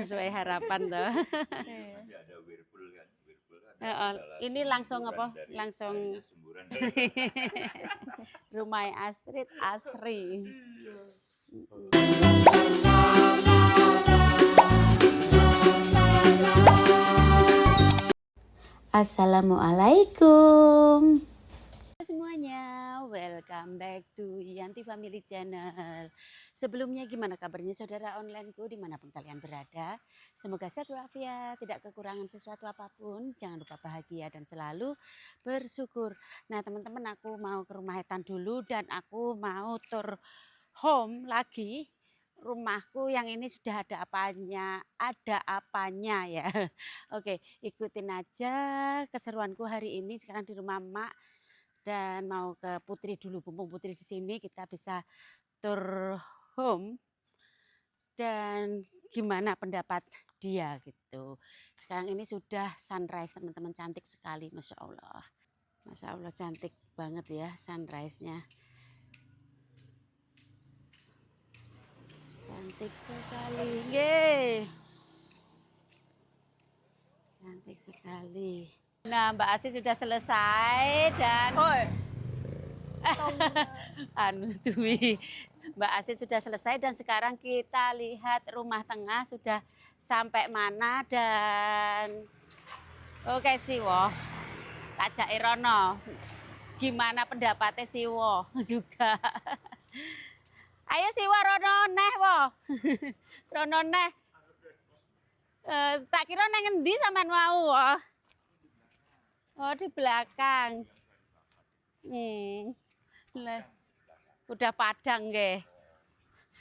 sesuai harapan toh. Nanti ada Whirlpool kan. Ini langsung apa? Langsung rumah Astrid asri. Assalamualaikum semuanya, welcome back to Yanti Family Channel. Sebelumnya gimana kabarnya saudara onlineku dimanapun kalian berada. Semoga sehat walafiat, tidak kekurangan sesuatu apapun. Jangan lupa bahagia dan selalu bersyukur. Nah teman-teman, aku mau ke rumah Etan dulu dan aku mau tour home lagi. Rumahku yang ini sudah ada apanya ya. Oke, ikutin aja keseruanku hari ini. Sekarang di rumah Mak dan mau ke Putri dulu, mumpung Putri di sini kita bisa tour home dan gimana pendapat dia gitu. Sekarang ini sudah sunrise teman-teman, cantik sekali, masya Allah cantik banget ya sunrise-nya, cantik sekali, yeay. Cantik sekali. Nah, Mbak Asti sudah selesai dan Mbak Asti sudah selesai dan sekarang kita lihat rumah tengah sudah sampai mana dan oke Siwo. Kak Jairono. Gimana pendapatnya Siwo juga? Ayo Siwo rono neh wo. Rono neh. Tak kira nang ngendi sampean mau. Oh, di belakang. Udah padang nggih.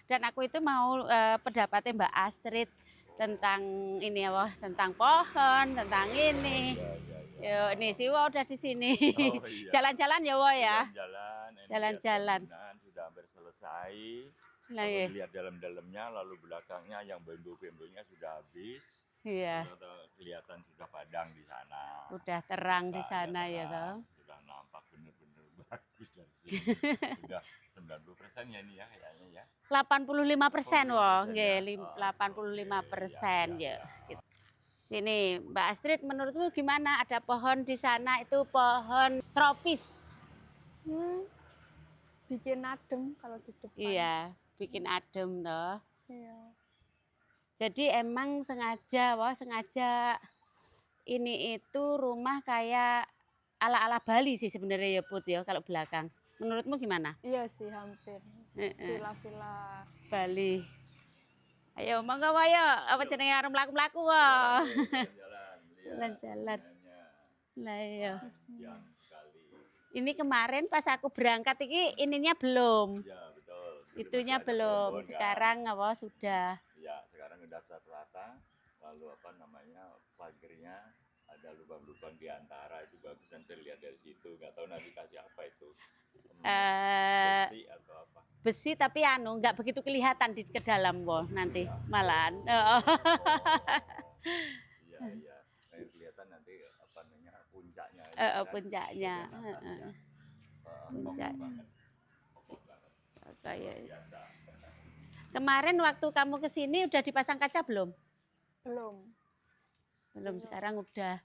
Dan aku itu mau pendapatnya Mbak Astrid tentang ini ya, tentang pohon, tentang ini. Yo, ini Siwo udah di sini. Jalan-jalan ya, Wo ya. Jalan-jalan. Sudah hampir selesai. Lalu lihat dalam-dalamnya, lalu belakangnya yang bambu-bambunya sudah habis. Iya. Kelihatan sudah padang di sana. Udah terang di sana ya toh. Sudah nampak benar-benar bagus dari sini. Sudah 90% ya ini ya kayaknya ya. 85% Wo, nggih, 85% ya. Sini Mbak Astrid, menurutmu gimana? Ada pohon di sana itu pohon tropis. Bikin adem kalau di depan. Iya, bikin adem toh. Iya. Jadi emang sengaja ini itu rumah kayak ala-ala Bali sih sebenarnya ya Put ya kalau belakang. Menurutmu gimana? Iya sih hampir. Villa-villa Bali. Ayo monggo wae apa jenenge arep mlaku-mlaku wae. Jalan-jalan. Lah iya. Ini kemarin pas aku berangkat ininya belum. Ya, betul. Itunya belum. Sekarang apa sudah? Ya, sekarang udah rata-rata. Lalu apa namanya? Pagernya ada lubang-lubang di antara, itu bagus dan terlihat dari situ. Nggak tahu nanti kasih apa itu. Besi atau apa? Besi tapi nggak begitu kelihatan ke dalam nanti malahan. Iya. Kelihatan nanti apa namanya puncaknya. Puncaknya. Puncaknya. Kayak kemarin waktu kamu kesini udah dipasang kaca belum? belum. Sekarang udah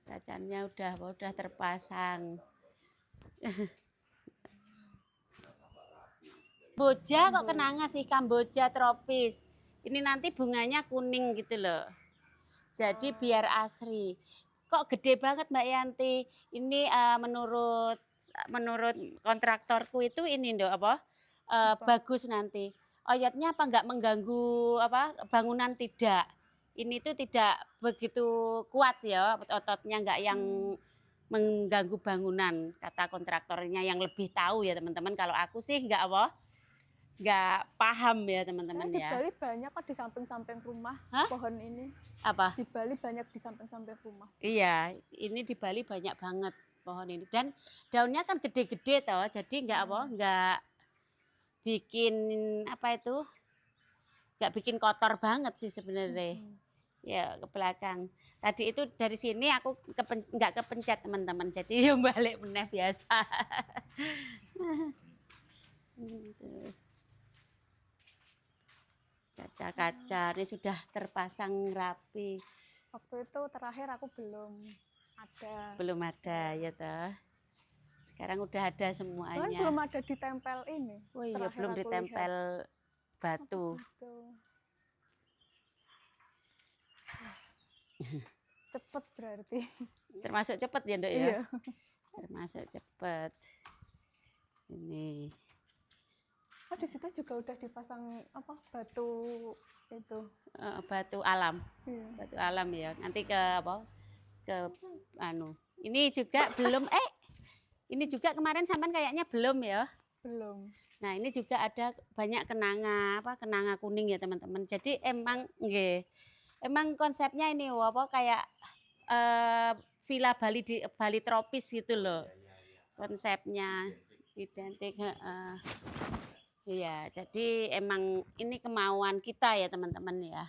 kacanya udah terpasang. Kamboja kok kenanga sih, Kamboja tropis. Ini nanti bunganya kuning gitu loh. Jadi biar asri. Kok gede banget Mbak Yanti. Ini menurut kontraktorku itu ini bagus nanti. Oyotnya apa nggak mengganggu bangunan tidak. Ini tuh tidak begitu kuat ya, ototnya nggak yang mengganggu bangunan, kata kontraktornya yang lebih tahu ya teman-teman. Kalau aku sih nggak paham ya teman-teman ya. Di Bali banyak kok di samping-samping rumah. Pohon ini. Apa? Di Bali banyak di samping-samping rumah. Iya, ini di Bali banyak banget pohon ini dan daunnya kan gede-gede toh, jadi nggak bikin nggak bikin kotor banget sih sebenarnya. Ya ke belakang. Tadi itu dari sini aku nggak kepencet teman-teman, jadi ya balik meneh biasa. Kaca-kaca ini sudah terpasang rapi. Waktu itu terakhir aku belum ada. Belum ada ya toh. Sekarang udah ada Kan semuanya. belum ada ditempel ini. Oh iya, Terakhir belum aku ditempel batu. Gitu. Cepet berarti. Termasuk cepet ya, Nduk ya? Iya. Termasuk cepet. Sini. Oh, di situ juga udah dipasang apa? Batu itu. Batu alam. Iya. Batu alam ya. Nanti ke apa? Ke anu. Ini juga belum ini juga kemarin sampean kayaknya belum ya. Belum. Nah, ini juga ada banyak kenanga kuning ya, teman-teman. Jadi emang nggih. Emang konsepnya ini apa kayak villa Bali di Bali tropis gitu loh. Konsepnya identik, iya, jadi emang ini kemauan kita ya teman-teman ya.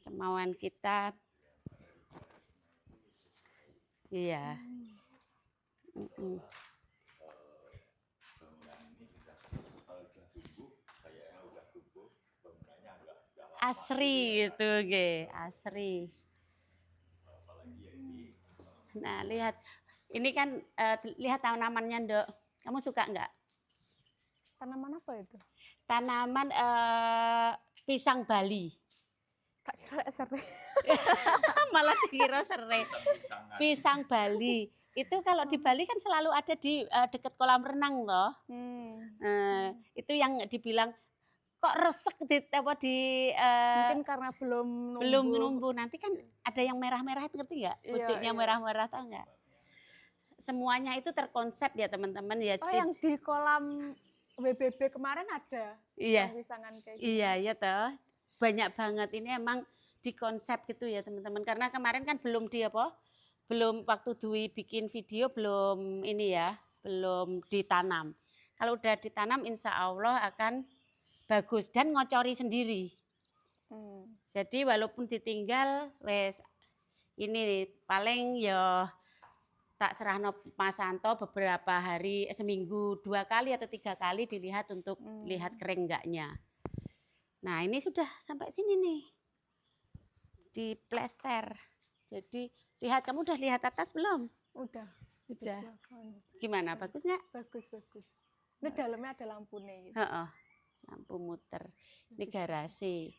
Kemauan kita. Iya. Asri gitu, ge, asri. Nah, lihat. Ini kan lihat tanamannya, Nduk. Kamu suka nggak? Tanaman apa itu? Tanaman pisang Bali. Tak kira serai. Malah dikira serai. Pisang Bali. Itu kalau di Bali kan selalu ada di dekat kolam renang loh. Itu yang dibilang kok resek di Mungkin karena belum numbuh. Nanti kan ada yang merah-merah, ngerti nggak? Pucuknya merah-merah, tahu nggak? Semuanya itu terkonsep ya teman-teman ya. Oh, yang di kolam WBB kemarin ada. Iya. Pisangan kayak gitu. Iya, ya toh. Banyak banget ini emang dikonsep gitu ya teman-teman. Karena kemarin kan belum belum waktu Dwi bikin video belum ini ya, belum ditanam. Kalau udah ditanam insya Allah akan bagus dan ngocori sendiri. Jadi walaupun ditinggal wes ini paling ya tak serahno Mas Santo beberapa hari, seminggu 2 kali atau 3 kali dilihat untuk lihat kering enggaknya. Nah, ini sudah sampai sini nih. Di plester. Jadi lihat, kamu udah lihat atas belum? Udah. Gimana? Bagus nggak? Bagus. Ini dalamnya ada lampu nih. Gitu. Lampu muter. Ini garasi.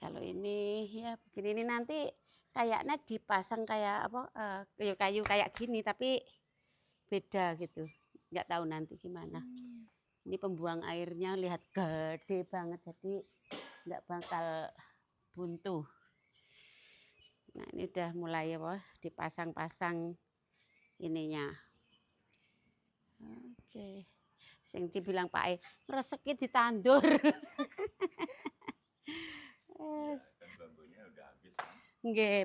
Kalau ini ya begini, ini nanti kayaknya dipasang kayak apa kayu-kayu kayak gini tapi beda gitu. Nggak tahu nanti gimana. Ini pembuang airnya lihat gede banget jadi nggak bakal buntu. Nah, ini udah mulai apa dipasang-pasang ininya. Oke. Sing dibilang Pak E, ngereseki ditandur. Bambunya udah habis kan? Nggih,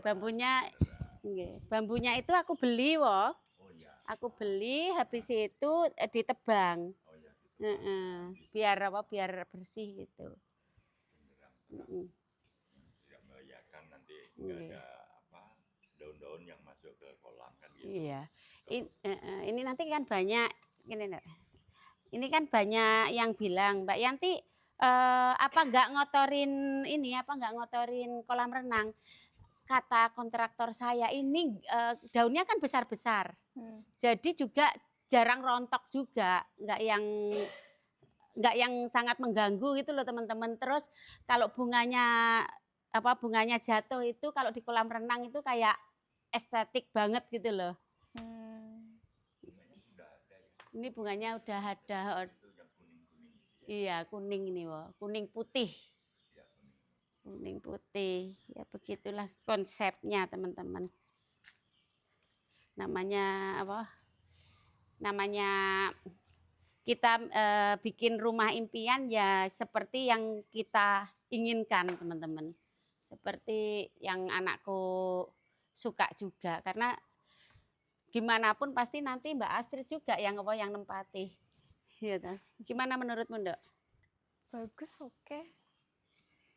bambunya itu aku beli woh. Oh iya. Aku beli habis itu ditebang. Oh iya. Gitu. Biar biar bersih gitu. Tidak membahayakan nanti nggak ada daun-daun yang masuk ke kolam kan gitu. Iya. Ini nanti kan banyak ini kan banyak yang bilang, Mbak Yanti nggak ngotorin kolam renang. Kata kontraktor saya ini daunnya kan besar-besar. Jadi juga jarang rontok juga, nggak yang sangat mengganggu gitu loh teman-teman. Terus kalau bunganya jatuh itu kalau di kolam renang itu kayak estetik banget gitu loh. Ini bunganya udah ada. Iya, kuning ini, kuning putih. Kuning putih. Ya begitulah konsepnya, teman-teman. Namanya apa? Namanya kita bikin rumah impian ya seperti yang kita inginkan, teman-teman. Seperti yang anakku suka juga karena gimana pun pasti nanti Mbak Astrid juga yang nempati. Iya, gimana menurutmu, Nduk? Bagus, oke.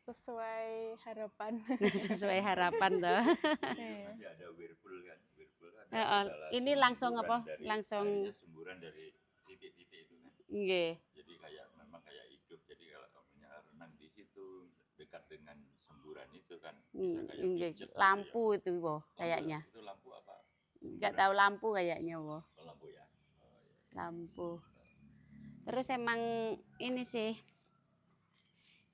Sesuai harapan. Sesuai harapan toh. Nanti ada whirlpool kan. Ini langsung apa? Langsung semburan dari titik-titik itu kan. Nggih. Jadi memang kayak hidup. Jadi kalau dekat dengan semburan itu kan bisa kayak Nggih, pijet gitu lampu ya. itu wo, kayaknya. Itu lampu apa? Nggak tahu lampu kayaknya wo, Oh, lampu ya. Oh, iya. lampu. Terus emang ini sih,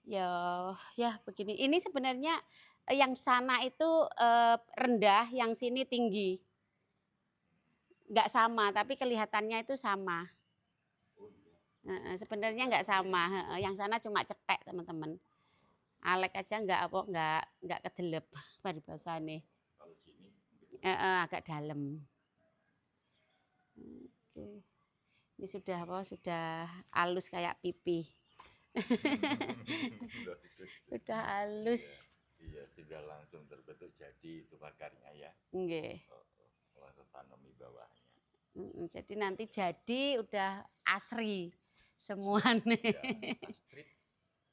ya ya begini. Ini sebenarnya yang sana itu rendah, yang sini tinggi. Nggak sama, tapi kelihatannya itu sama. Oh, iya. Sebenarnya nggak sama. Yang sana cuma cetek teman-teman. Alek aja nggak kedelep paribasane. Kalau sini Agak dalam. Oke. Ini sudah apa? Sudah halus kayak pipi. Sudah halus. Iya, sudah langsung terbentuk jadi itu pakarnya ya. Nggih. Langsung tanam di bawahnya. Jadi nanti jadi udah asri semuanya. Astrid,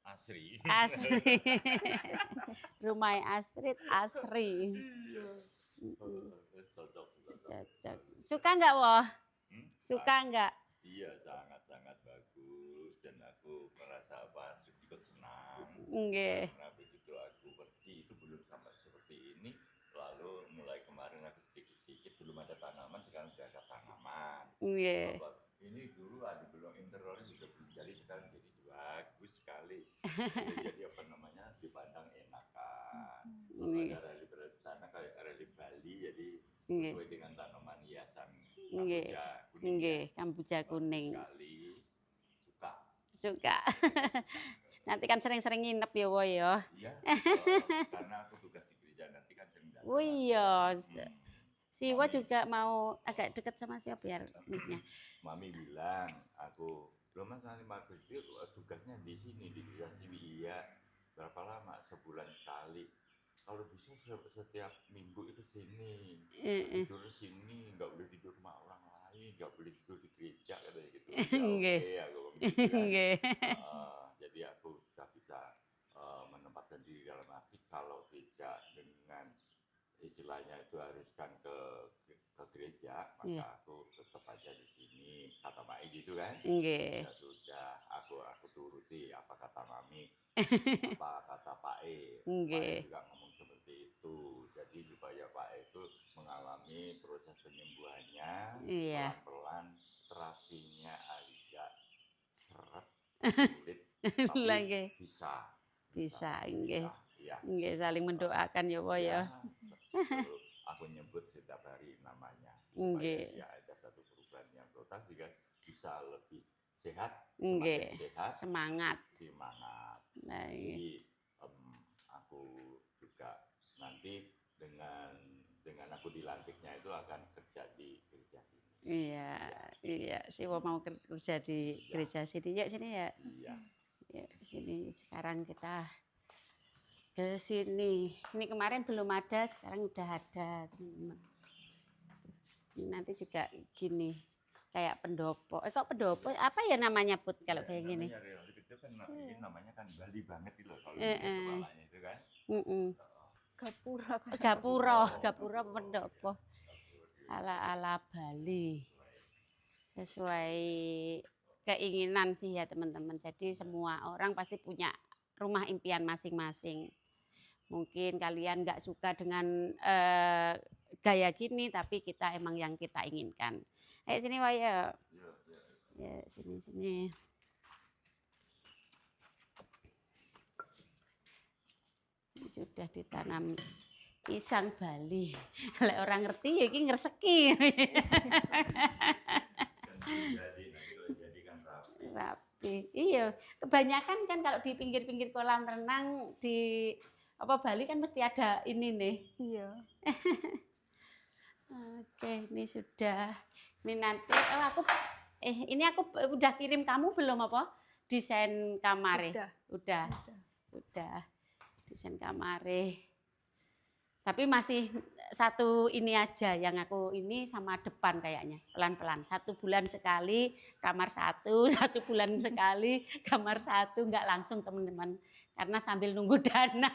Asri. Asri. Rumah Astrid asri. Iya. Cocok. Cocok. Suka nggak Woh? Suka nggak? Iya, sangat bagus dan aku merasa ikut senang. Nggih. Karena begitu aku pergi itu belum sampai seperti ini. Lalu mulai kemarin aku sedikit belum ada tanaman, sekarang sudah ada tanaman. Nggih. Ini dulu ada belum interiornya juga belum jadi, sekarang jadi bagus sekali. Jadi apa namanya dipandang enak kan. Ada relief di sana kayak relief Bali, jadi sesuai dengan tanaman hiasan kamboja kuning. Nggih, kamboja kuning. Sekali Suka. Nanti kan sering-sering nginep ya Woh ya. Iya. Karena aku tugas di gereja nanti kan sering datang. Oh iya. Si Woh juga mau agak dekat sama siapa biar mic-nya. Mami bilang, aku belum nanti maghrib itu tugasnya di sini di gereja sini. Iya. Berapa lama? Sebulan sekali. Kalau bisa setiap minggu itu sini. Tidur sini, nggak boleh tidur rumah orang lain, nggak boleh tidur di gereja katanya gitu. Nggih. Nggih. Jadi aku sudah bisa menempatkan diri dalam hati kalau tidak dengan istilahnya itu haruskan ke gereja, maka aku tetap aja di sini, kata Mai gitu kan. Nggih. Ya sudah, aku turuti apa kata Mami, apa kata Pak E. Pak E juga ngomong seperti itu. Jadi supaya Pak E itu mengalami proses penyembuhannya pelan-pelan, terapinya agak seret, sulit, tapi bisa, nggih. Ya. Nggih, saling mendoakan ya Woh ya. Aku nyebut setiap hari namanya. Nggih. Ya ada satu perubahan yang total sehingga bisa lebih sehat, nggih. Sehat, Semangat. Nah, jadi aku juga nanti dengan aku dilantiknya itu akan kerja di gereja sini. Iya, si Woh mau kerja di gereja sini. Yuk sini ya. Iya. Ya, sini sekarang kita ke sini. Ini kemarin belum ada, sekarang udah ada, teman-teman. Ini nanti juga gini, kayak pendopo. Kok pendopo? Apa ya namanya Put kalau kayak gini? Itu kan ini namanya kan Bali banget itu loh kalau kepalanya itu kan. Gapura pendopo. Ala Bali. Sesuai keinginan sih ya teman-teman. Jadi semua orang pasti punya rumah impian masing-masing. Mungkin kalian nggak suka dengan gaya gini, tapi kita emang yang kita inginkan. Ayo sini Waya. Ya sini. Ini sudah ditanam pisang Bali. Lek orang ngerti ya iki ngreseki. Rapi. Iya, kebanyakan kan kalau di pinggir-pinggir kolam renang di Bali kan mesti ada ini nih. Iya. Oke, ini sudah. Ini nanti ini aku udah kirim kamu belum desain kamare? Udah. Desain kamare. Tapi masih satu ini aja yang aku ini sama depan kayaknya pelan-pelan. 1 bulan sekali kamar 1 bulan sekali kamar 1, nggak langsung teman-teman karena sambil nunggu dana.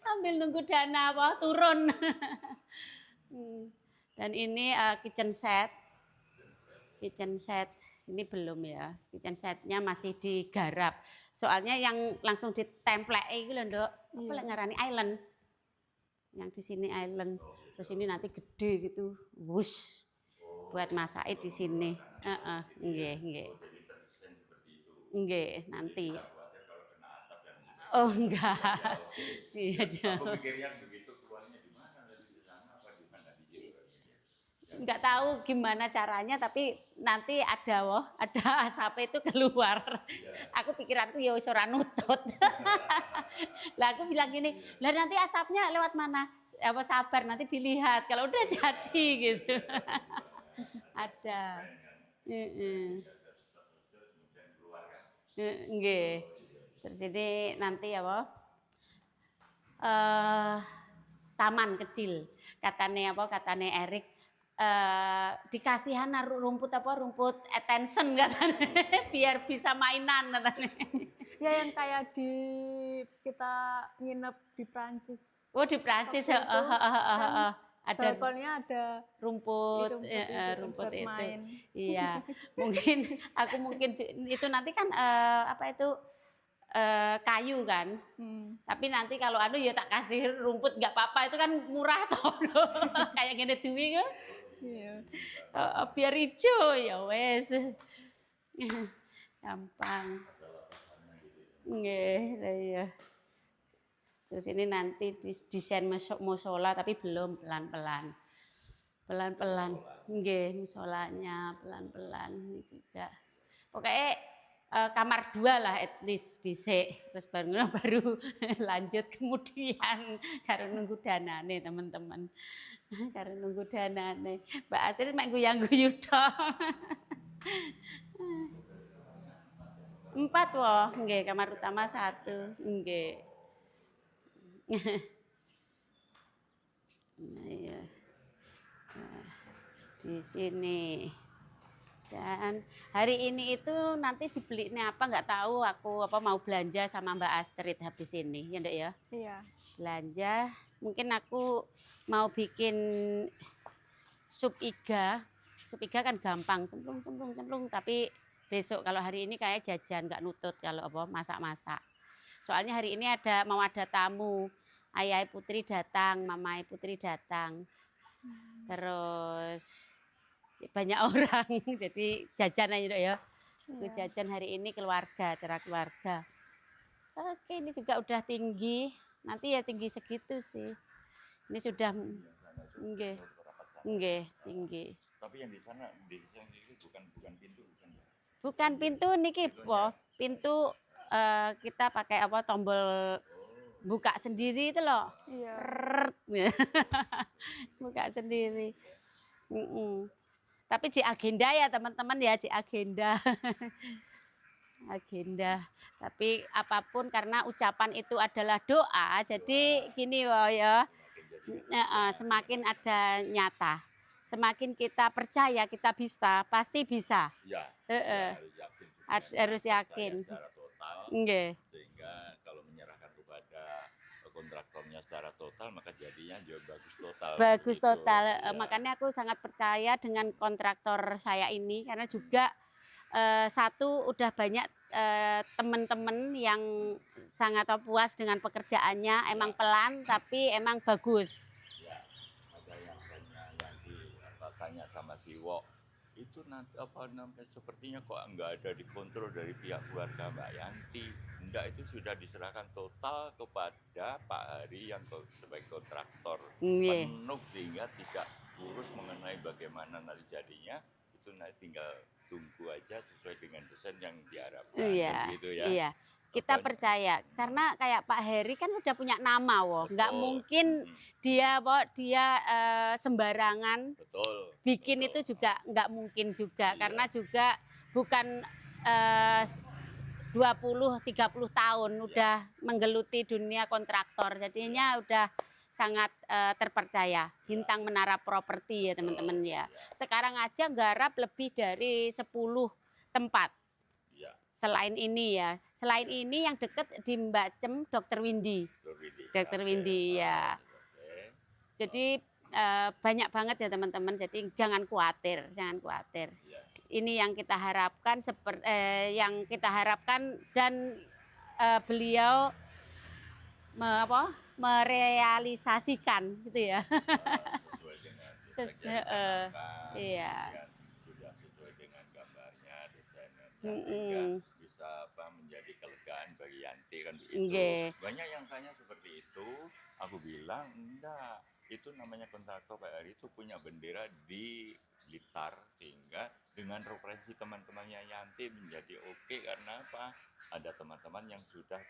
Sambil nunggu dana turun. Dan ini kitchen set Ini belum ya, kitchen setnya masih digarap. Soalnya yang langsung ditemplek itu loh, Nduk. Apa Iya. lek ngarani island? Yang di sini island. Terus ini nanti gede gitu. Wush. Buat masak di sini. Heeh, nggih, nggih. Nggih, nanti. Oh, enggak. Iya, Aku mikirnya begitu keluarnya di mana, di sana apa di mana di situ. Nggak tahu gimana caranya, tapi nanti ada asap itu keluar. Aku pikiranku ya wis ora nutut. Lah aku bilang gini, lah nanti asapnya lewat mana? Apa sabar nanti dilihat kalau udah jadi gitu. Ada. Heeh. Nggih. Terus ini nanti apa? Taman kecil. Katane Erik dikasihan rumput attention katanya biar bisa mainan katanya. Ya yang kayak kita nginep di Prancis. Oh di Prancis Waktu itu kan ada balkonnya ada rumput buat itu. main. Iya, mungkin itu nanti kan kayu kan. Tapi nanti kalau ya tak kasih rumput nggak apa-apa, itu kan murah toh. Kayak gini duwi kan. Iya. Biar hijau ya wes. Gampang. Nggih, iya. Terus ini nanti desain musola tapi belum, pelan-pelan. Pelan-pelan. Nggih, musolanya pelan-pelan ini juga. Pokoknya kamar 2 lah at least dhisik. Terus baru lanjut kemudian karo nunggu danane teman-teman. Karo nunggu danane. Mbak Astrid mek guyang-guyu tok. 4 woh, nggih, kamar utama 1. Nggih. Nah, ya. Nah, di sini. Dan hari ini itu nanti dibelinya apa nggak tahu, aku mau belanja sama Mbak Astrid habis ini ya Nduk ya. Iya. Belanja, mungkin aku mau bikin sup iga. Sup iga kan gampang, cemplung, tapi besok kalau hari ini kayak jajan nggak nutut kalau masak-masak. Soalnya hari ini mau ada tamu. Ayah Putri datang, Mamai Putri datang. Terus banyak orang, jadi jajan aja ya. Aku jajan hari ini acara keluarga. Oke, ini juga udah tinggi. Nanti ya tinggi segitu sih. Ini sudah nggih, tinggi. Tapi yang di sana bukan pintu bukan. Bukan pintu niki, Po. Pintu kita pakai tombol buka sendiri itu loh. Iya. Buka sendiri. Tapi di agenda ya teman-teman ya, di agenda. Agenda. Tapi apapun karena ucapan itu adalah doa, jadi gini loh ya. Semakin ada nyata. Semakin kita percaya kita bisa, pasti bisa. Ya. Harus yakin. Nggih. Sehingga kalau menyerahkan kepada kontraktornya secara total maka jadinya juga bagus total. Bagus gitu. total. Ya. Makanya aku sangat percaya dengan kontraktor saya ini karena juga satu udah banyak teman-teman yang sangat puas dengan pekerjaannya. Emang pelan tapi emang bagus. Ya. Ada yang tanya sama si Wok, itu nanti sepertinya kok nggak ada dikontrol dari pihak keluarga Mbak Yanti. Enggak, itu sudah diserahkan total kepada Pak Hari yang sebagai kontraktor penuh, sehingga tidak urus mengenai bagaimana nanti jadinya, itu nanti tinggal tunggu aja sesuai dengan desain yang diharapkan. Gitu ya. Iya. Kita percaya karena kayak Pak Heri kan udah punya nama, nggak mungkin dia sembarangan. Betul. Bikin itu juga nggak mungkin juga karena juga bukan 20-30 tahun udah menggeluti dunia kontraktor, jadinya udah sangat terpercaya. Bintang Menara Properti ya teman-teman ya. Sekarang aja garap lebih dari 10 tempat. Selain ini yang deket di Mbak Cem, Dr. Windy. Dr. Windy ya. Jadi banyak banget ya teman-teman. Jadi jangan khawatir. ini yang kita harapkan dan beliau merealisasikan gitu ya. Sesuai dengan Ses- yang dicanangkan, iya. kemudian sudah sesuai dengan gambarnya, desainnya, Mm-mm. sehingga bisa menjadi kelegaan bagi Yanti kan begitu. Nggih. Banyak yang tanya seperti itu, aku bilang enggak, itu namanya kontraktor PRI itu punya bendera di Blitar, sehingga dengan referensi teman-temannya Yanti menjadi oke karena apa? Ada teman-teman yang sudah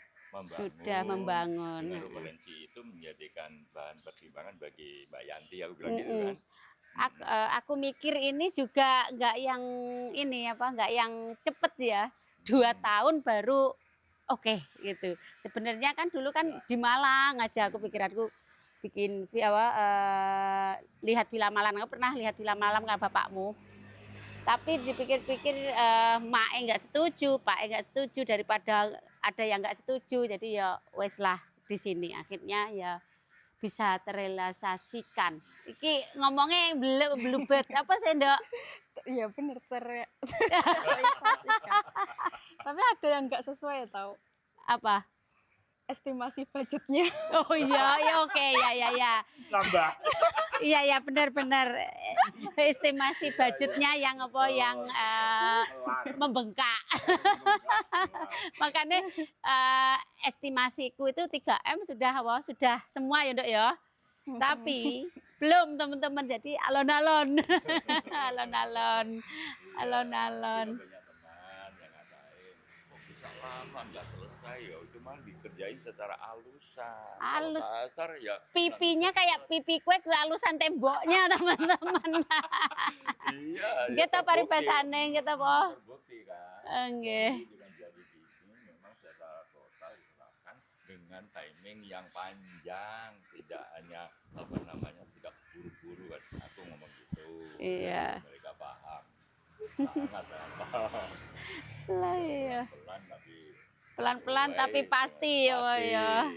membangun. Dengan referensi itu menjadikan bahan pertimbangan bagi Mbak Yanti, aku bilang gitu kan. Aku mikir ini juga nggak yang cepet ya, 2 tahun baru oke gitu. Sebenarnya kan dulu kan di Malang aja aku pikiranku bikin lihat Villa Malang. Aku pernah lihat Villa Malang kan bapakmu. Tapi dipikir-pikir Mae nggak setuju, Pak nggak setuju, daripada ada yang nggak setuju, jadi ya wes lah di sini akhirnya ya bisa terrealisasikan. Iki ngomongnya belubet apa sih Ndok? Iya bener tapi ada yang nggak sesuai tahu Apa? estimasi budgetnya. Oh iya, ya oke, ya. Nambah. Iya benar-benar estimasi budgetnya yang membengkak. Makanya estimasiku itu 3M sudah semua ya Ndok ya. Tapi belum teman-teman, jadi alon-alon. Alon-alon. Banyak teman yang ngatain, kok bisa lama nggak selesai ya, cuma dikerjain secara alusan. Alus. Kalau kasar ya. Pipinya kayak pipi kue kehalusan temboknya teman-teman. Iya. Kita paribasane kita po. Terbukti kan. Enggak. Dengan jadi bisnis memang secara total dilakukan dengan timing yang panjang, tidak hanya tidak buru-buru kan. Aku ngomong gitu. Iya. Jadi mereka paham. Sangat paham. Lah iya. Pelan-pelan tapi Pasti ya. Iya.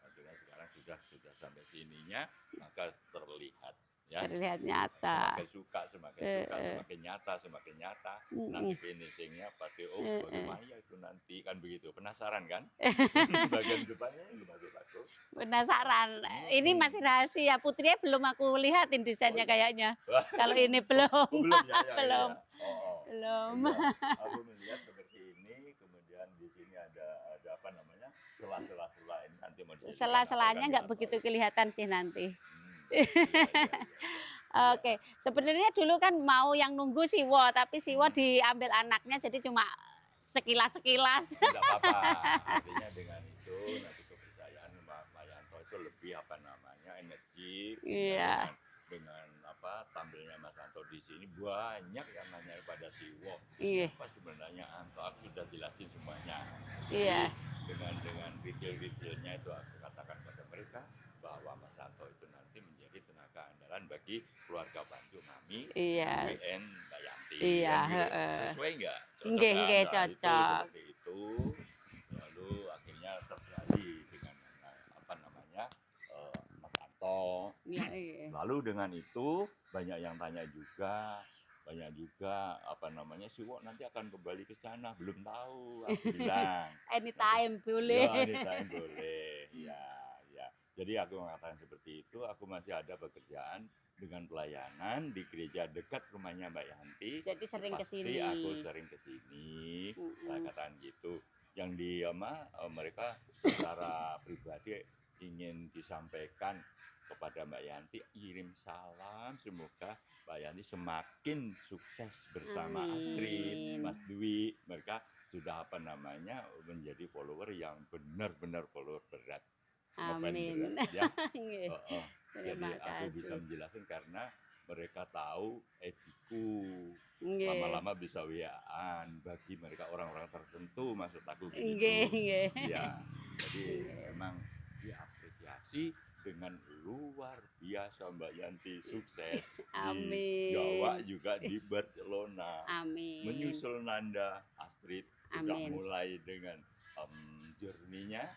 Akhirnya sekarang sudah sampai sininya, maka terlihat ya. Terlihat nyata. Semakin nyata. Nanti finishingnya pasti bagaimana ya itu nanti kan begitu. Penasaran kan? Bagian depannya masih bagus. Penasaran. Ini masih rahasia. Putrinya belum aku lihatin desainnya kayaknya. Kalau ini belum. Belum. Belum. Aku melihat seperti ini, kemudian di sini ada sela-sela ini nanti mau Sela-selanya nggak begitu kelihatan sih nanti. Oke, sebenarnya dulu kan mau yang nunggu Siwo, tapi Siwo diambil anaknya, jadi cuma sekilas-sekilas. Tidak apa-apa. Artinya dengan itu nanti kepercayaan Mbak Yanto itu lebih energi. Iya. Dengan tampilnya Mas Anto di sini banyak yang nanya pada Siwo. Iya. Siapa sebenarnya Anto? Aku sudah jelasin semuanya. Iya. Dengan detail-detailnya itu aku katakan pada mereka bahwa Mas Anto itu nanti menjadi tenaga andalan bagi keluarga Bantu Mami, Iya. WN Mbak Yanti. Iya. Sesuai nggak? Nggih, cocok. Seperti itu. Lalu akhirnya terjadi dengan Mas Anto. Iya. Lalu dengan itu banyak yang tanya juga. Siwo nanti akan kembali ke sana, belum tahu, aku bilang. Anytime boleh. Ya, anytime boleh. Ya. Jadi aku mengatakan seperti itu, aku masih ada pekerjaan dengan pelayanan di gereja dekat rumahnya Mbak Yanti. Jadi sering ke sini. Pasti aku sering ke sini. Saya katakan gitu. Yang mereka secara pribadi ingin disampaikan kepada Mbak Yanti, kirim salam, semoga Mbak Yanti semakin sukses bersama Astrid, Mas Dwi. Mereka sudah menjadi follower yang benar-benar follower berat. Amin. Berat, ya. Terima Jadi aku kasih. bisa menjelaskan karena mereka tahu etiku. Nggih. Lama-lama bisa WA-an bagi mereka orang-orang tertentu, maksud aku begitu. Nggih. Ya, jadi memang diapresiasi dengan luar biasa Mbak Yanti, sukses. Amin. Di Jawa juga di Barcelona. Amin. Menyusul Nanda, Astrid sudah Amin. mulai dengan journey-nya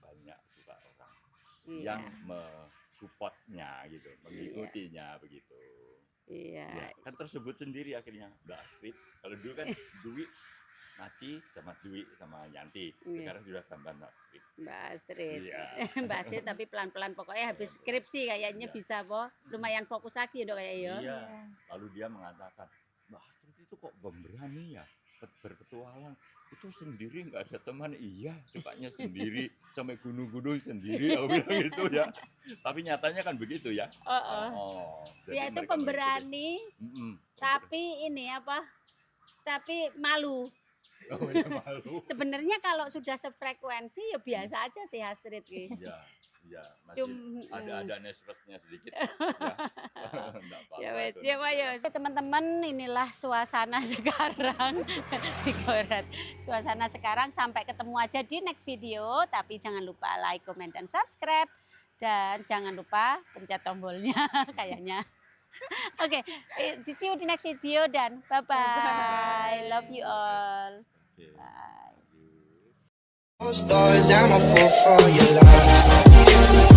banyak orang Iya. yang mensupportnya gitu, mengikutinya begitu. Iya. Ya, kan tersebut sendiri akhirnya Mbak Astrid. Kalau dulu kan Dwi, Maci sama Dwi sama Yanti. Iya. Sekarang sudah tambah Mbak Astrid. Mbak Astrid. Iya. Mbak Astrid tapi pelan-pelan pokoknya habis skripsi kayaknya Iya. bisa lumayan fokus lagi dong kayak ya. Iya. Lalu dia mengatakan, Mbak Astrid itu kok pemberani ya, berpetualang. Itu sendiri nggak ada teman, iya sukanya sendiri, sampai gunung-gunung sendiri, aku bilang gitu ya. Tapi nyatanya kan begitu ya. Oh, Dia jadi itu mereka pemberani, tapi ini apa? Tapi malu. Oh, ya malu. Sebenarnya kalau sudah sefrekuensi ya biasa aja sih Astrid ki. Iya, iya, masih ada nervousnya sedikit. Ya. Nggak apa-apa Ya wes, itu. ya wes. Teman-teman, inilah suasana sekarang di Korat. Suasana sekarang, sampai ketemu aja di next video. Tapi jangan lupa like, comment, dan subscribe. Dan jangan lupa pencet tombolnya kayaknya. Oke, see you di next video dan bye-bye. Love you all. Oke. Bye. Thank you. Stars, I'm a fool for your love.